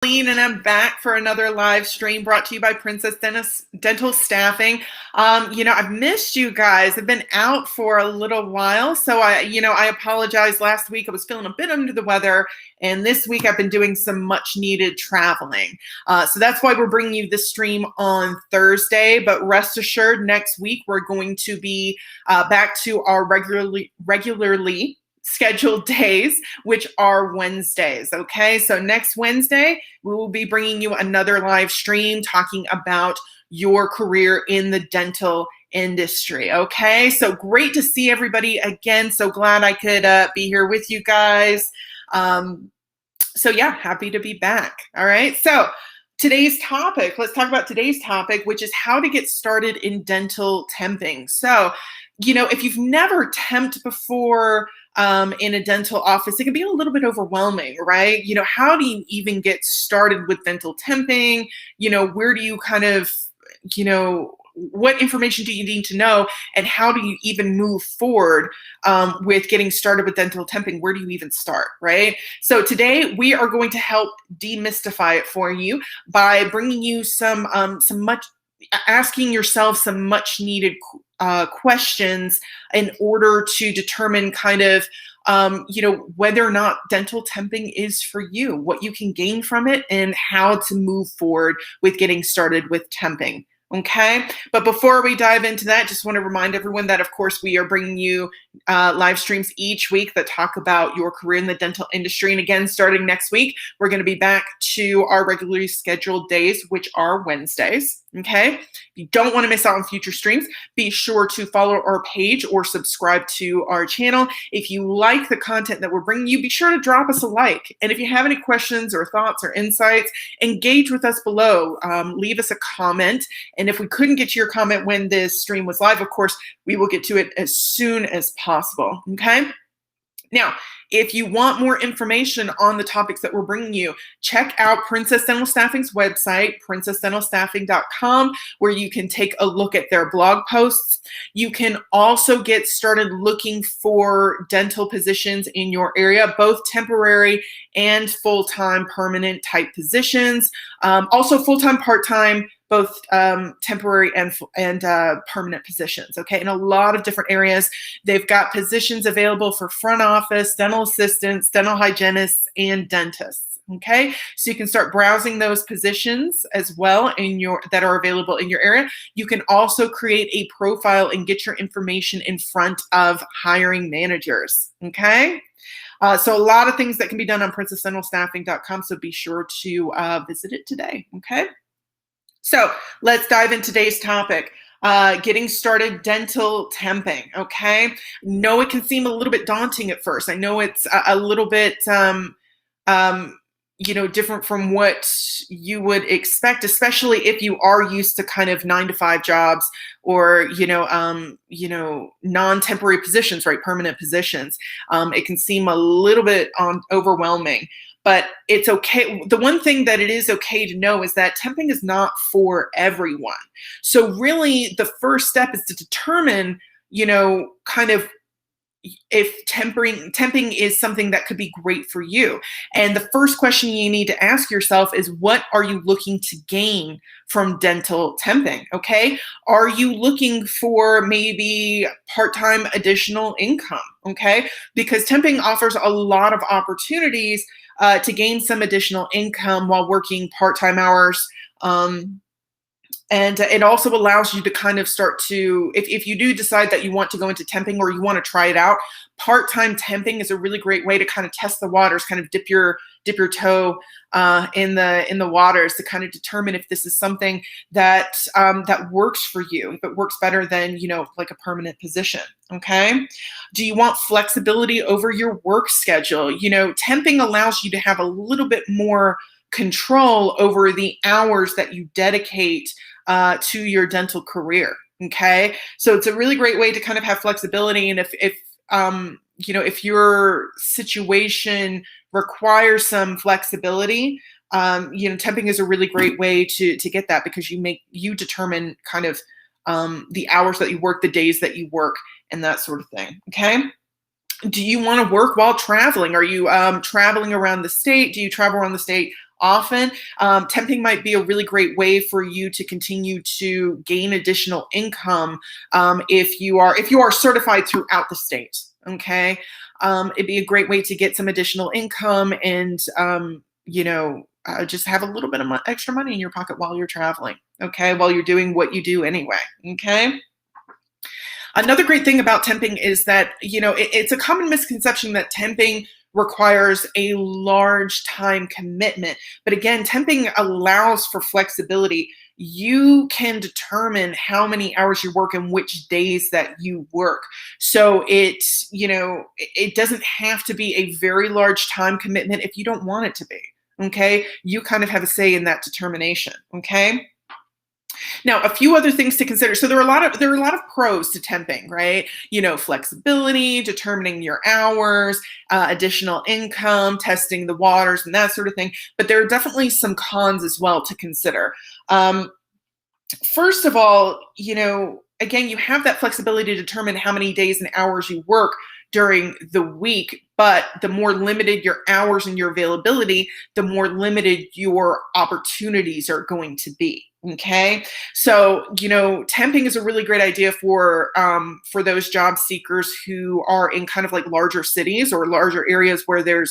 And I'm back for another live stream brought to you by Princess Dental Staffing. I've missed you guys. I've been out for a little while, so I apologize. Last week I was feeling a bit under the weather, and this week I've been doing some much needed traveling. So that's why we're bringing you this stream on Thursday, but rest assured next week we're going to be back to our regularly scheduled days, which are Wednesdays. Okay, so next Wednesday, we will be bringing you another live stream talking about your career in the dental industry. Okay, so great to see everybody again. So glad I could be here with you guys. So yeah, happy to be back. All right, so today's topic, let's talk about today's topic, which is how to get started in dental temping. So, if you've never temped before, in a dental office, it can be a little bit overwhelming, right? How do you even get started with dental temping? Where do you kind of, what information do you need to know, and how do you even move forward with getting started with dental temping? Where do you even start, right? So today we are going to help demystify it for you by bringing you asking yourself some much needed questions in order to determine kind of, whether or not dental temping is for you, what you can gain from it, and how to move forward with getting started with temping. Okay, but before we dive into that, just want to remind everyone that, of course, we are bringing you live streams each week that talk about your career in the dental industry. And again, starting next week, we're going to be back to our regularly scheduled days, which are Wednesdays. Okay, if you don't want to miss out on future streams, be sure to follow our page or subscribe to our channel. If you like the content that we're bringing you, be sure to drop us a like. And if you have any questions or thoughts or insights, engage with us below. Leave us a comment. And if we couldn't get to your comment when this stream was live, of course, we will get to it as soon as possible. Okay. Now, if you want more information on the topics that we're bringing you, check out Princess Dental Staffing's website, princessdentalstaffing.com, where you can take a look at their blog posts. You can also get started looking for dental positions in your area, both temporary and full-time permanent type positions, also full-time, part-time, both temporary and permanent positions, okay? In a lot of different areas. They've got positions available for front office, dental assistants, dental hygienists, and dentists, okay? So you can start browsing those positions as well that are available in your area. You can also create a profile and get your information in front of hiring managers, okay? So a lot of things that can be done on princessdentalstaffing.com, so be sure to visit it today, okay? So let's dive into today's topic, getting started dental temping, okay? No, it can seem a little bit daunting at first. I know it's a little bit, different from what you would expect, especially if you are used to kind of 9-to-5 jobs or, non-temporary positions, right? Permanent positions. It can seem a little bit overwhelming. But it's okay. The one thing that it is okay to know is that temping is not for everyone. So really the first step is to determine, kind of if temping is something that could be great for you. And the first question you need to ask yourself is, what are you looking to gain from dental temping? Okay. Are you looking for maybe part-time additional income? Okay. Because temping offers a lot of opportunities to gain some additional income while working part-time hours. And it also allows you to kind of start to, if you do decide that you want to go into temping or you want to try it out, part-time temping is a really great way to kind of test the waters, kind of dip your toe in the waters to kind of determine if this is something that works for you, if it works better than, like a permanent position. Okay. Do you want flexibility over your work schedule? Temping allows you to have a little bit more control over the hours that you dedicate to your dental career. Okay. So it's a really great way to kind of have flexibility. And if your situation requires some flexibility, temping is a really great way to get that, because you determine kind of the hours that you work, the days that you work, and that sort of thing. Okay. Do you want to work while traveling? Are you traveling around the state? Do you travel around the state often, temping might be a really great way for you to continue to gain additional income if you are certified throughout the state. Okay, it'd be a great way to get some additional income and just have a little bit of extra money in your pocket while you're traveling. Okay, while you're doing what you do anyway. Okay. Another great thing about temping is that, it's a common misconception that temping requires a large time commitment. But again, temping allows for flexibility. You can determine how many hours you work and which days that you work. So it doesn't have to be a very large time commitment if you don't want it to be. Okay. You kind of have a say in that determination. Okay. Now, a few other things to consider. So there are a lot of pros to temping, right? Flexibility, determining your hours, additional income, testing the waters, and that sort of thing. But there are definitely some cons as well to consider. First of all, again, you have that flexibility to determine how many days and hours you work during the week, but the more limited your hours and your availability, the more limited your opportunities are going to be. Okay. So, temping is a really great idea for those job seekers who are in kind of like larger cities or larger areas where there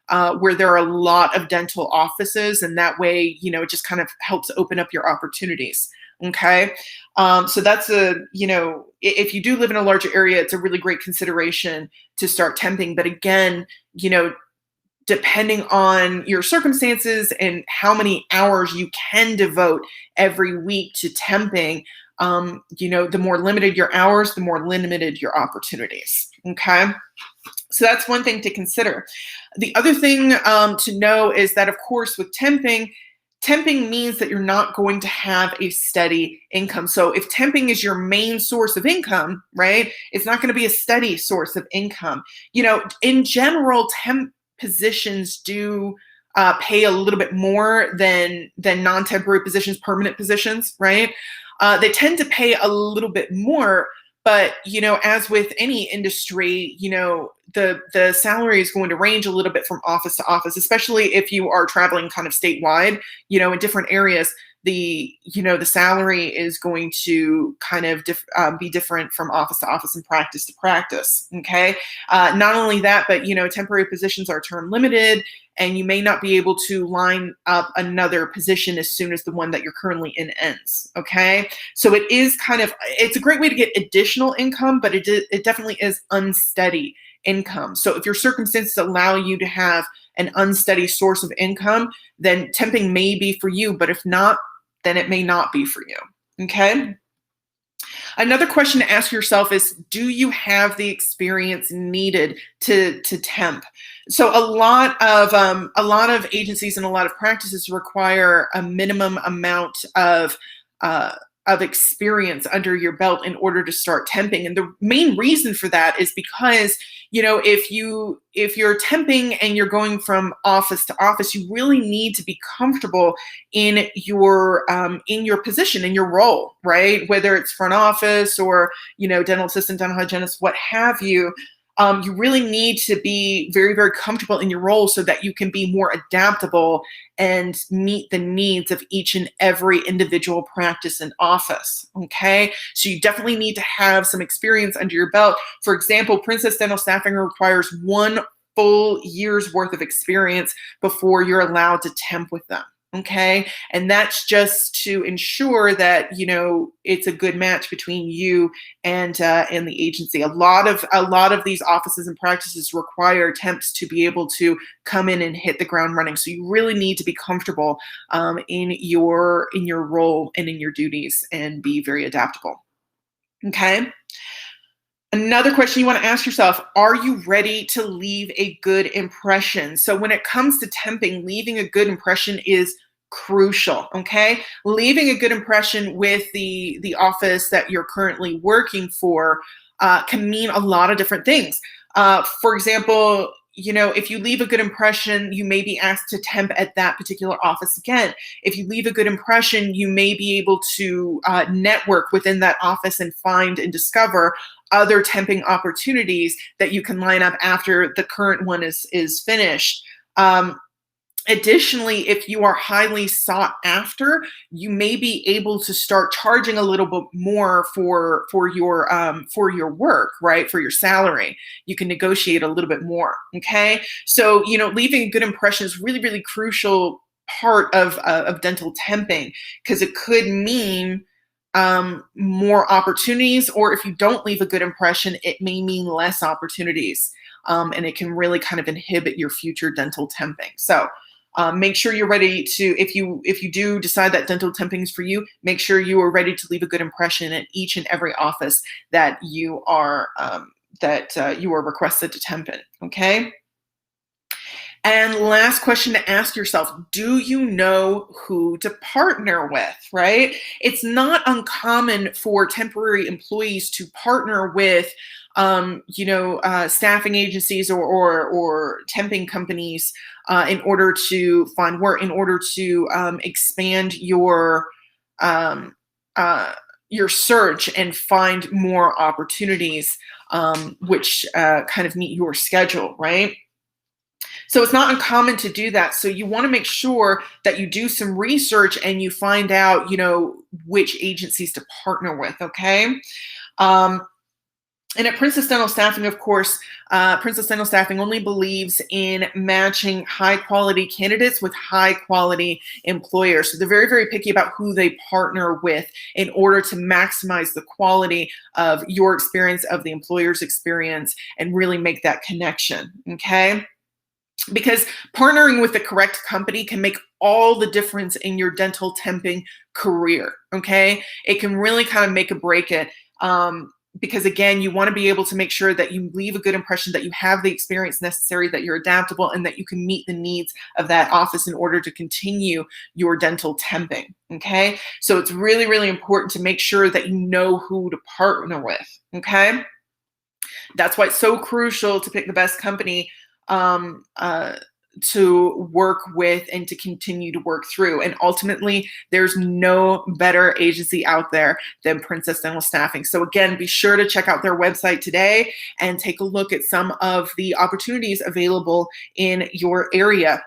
are a lot of dental offices. And that way, it just kind of helps open up your opportunities. Okay. So that's if you do live in a larger area, it's a really great consideration to start temping. But again, depending on your circumstances and how many hours you can devote every week to temping, the more limited your hours, the more limited your opportunities. Okay. So that's one thing to consider. The other thing to know is that, of course, with temping means that you're not going to have a steady income. So if temping is your main source of income, right, it's not going to be a steady source of income. In general, temp positions do pay a little bit more than non-temporary positions, permanent positions, right? They tend to pay a little bit more, but as with any industry, the salary is going to range a little bit from office to office, especially if you are traveling kind of statewide, in different areas. The salary is going to kind of be different from office to office and practice to practice. Okay. Not only that, but temporary positions are term limited, and you may not be able to line up another position as soon as the one that you're currently in ends. Okay. So it's a great way to get additional income, but it definitely is unsteady income. So if your circumstances allow you to have an unsteady source of income, then temping may be for you, but if not, then it may not be for you. Okay. Another question to ask yourself is, do you have the experience needed to temp? So a lot of agencies and a lot of practices require a minimum amount of experience under your belt in order to start temping. And the main reason for that is because, if you're temping and you're going from office to office, you really need to be comfortable in your position, in your role, right? Whether it's front office or, dental assistant, dental hygienist, what have you. You really need to be very, very comfortable in your role so that you can be more adaptable and meet the needs of each and every individual practice and office. Okay. So you definitely need to have some experience under your belt. For example, Princess Dental Staffing requires 1 full year's worth of experience before you're allowed to temp with them. Okay. And that's just to ensure that, it's a good match between you and the agency. A lot of these offices and practices require temps to be able to come in and hit the ground running. So you really need to be comfortable in your role and in your duties and be very adaptable. Okay. Another question you want to ask yourself, are you ready to leave a good impression? So when it comes to temping, leaving a good impression is crucial, okay? Leaving a good impression with the office that you're currently working for can mean a lot of different things. For example, if you leave a good impression, you may be asked to temp at that particular office again. If you leave a good impression, you may be able to network within that office and find and discover other temping opportunities that you can line up after the current one is finished. Additionally, if you are highly sought after, you may be able to start charging a little bit more for your work, right? For your salary, you can negotiate a little bit more. Okay, so leaving a good impression is really really crucial part of dental temping, because it could mean more opportunities, or if you don't leave a good impression, it may mean less opportunities, and it can really kind of inhibit your future dental temping. So make sure you're ready to, if you do decide that dental temping is for you, make sure you are ready to leave a good impression at each and every office that you are requested to temp in. Okay. And last question to ask yourself, do you know who to partner with, right? It's not uncommon for temporary employees to partner with, staffing agencies or temping companies in order to find work, in order to expand um, your search and find more opportunities, which kind of meet your schedule, right? So it's not uncommon to do that. So you want to make sure that you do some research and you find out, which agencies to partner with. Okay. Um, and at Princess Dental Staffing, of course, Princess Dental Staffing only believes in matching high quality candidates with high quality employers. So they're very, very picky about who they partner with in order to maximize the quality of your experience, of the employer's experience, and really make that connection. Okay. Because partnering with the correct company can make all the difference in your dental temping career. Okay. It can really kind of make or break it. Because again, you want to be able to make sure that you leave a good impression, that you have the experience necessary, that you're adaptable, and that you can meet the needs of that office in order to continue your dental temping. Okay. So it's really, really important to make sure that you know who to partner with. Okay. That's why it's so crucial to pick the best company um, uh, to work with and to continue to work through. And ultimately, there's no better agency out there than Princess Dental Staffing. So again, be sure to check out their website today and take a look at some of the opportunities available in your area,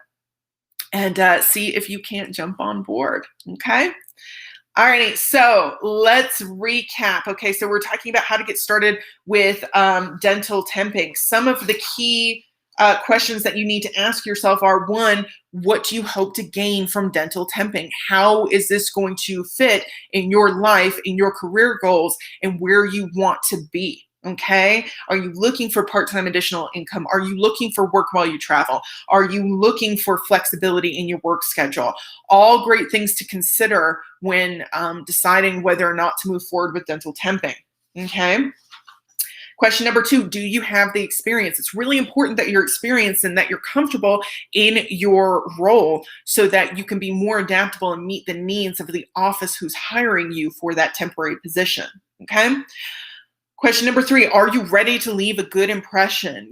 and see if you can't jump on board. Okay. All righty, so let's recap. Okay, so we're talking about how to get started with dental temping. Some of the key questions that you need to ask yourself are: one, what do you hope to gain from dental temping? How is this going to fit in your life, in your career goals, and where you want to be? Okay, are you looking for part-time additional income? Are you looking for work while you travel? Are you looking for flexibility in your work schedule? All great things to consider when deciding whether or not to move forward with dental temping. Okay. Question number two, do you have the experience? It's really important that you're experienced and that you're comfortable in your role so that you can be more adaptable and meet the needs of the office who's hiring you for that temporary position. Okay. Question number three, are you ready to leave a good impression?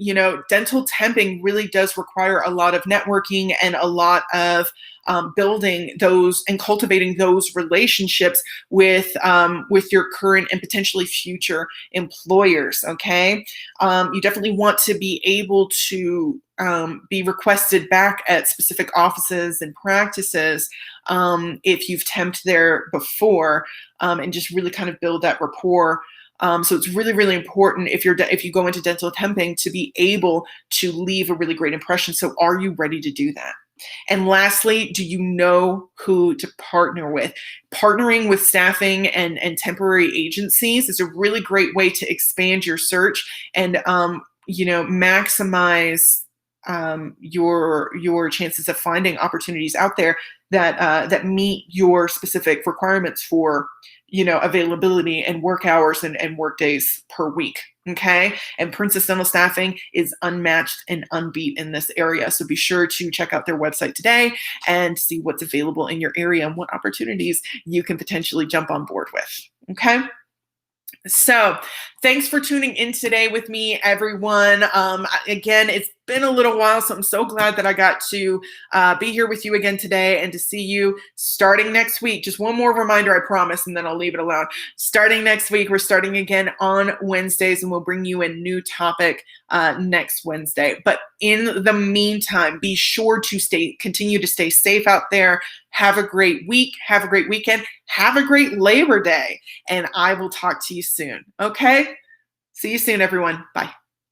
Dental temping really does require a lot of networking and a lot of building those and cultivating those relationships with your current and potentially future employers. Okay, you definitely want to be able to be requested back at specific offices and practices if you've temped there before, and just really kind of build that rapport. So it's really, really important if you go into dental temping to be able to leave a really great impression. So are you ready to do that? And lastly, do you know who to partner with? Partnering with staffing and temporary agencies is a really great way to expand your search and maximize your chances of finding opportunities out there that meet your specific requirements for availability and work hours and work days per week. Okay. And Princess Dental Staffing is unmatched and unbeat in this area. So be sure to check out their website today and see what's available in your area and what opportunities you can potentially jump on board with. Okay. So thanks for tuning in today with me, everyone. Again, it's been a little while, so I'm so glad that I got to be here with you again today and to see you starting next week. Just one more reminder, I promise, and then I'll leave it alone. Starting next week, we're starting again on Wednesdays, and we'll bring you a new topic next Wednesday. But in the meantime, be sure to continue to stay safe out there. Have a great week. Have a great weekend. Have a great Labor Day. And I will talk to you soon. Okay? See you soon, everyone. Bye.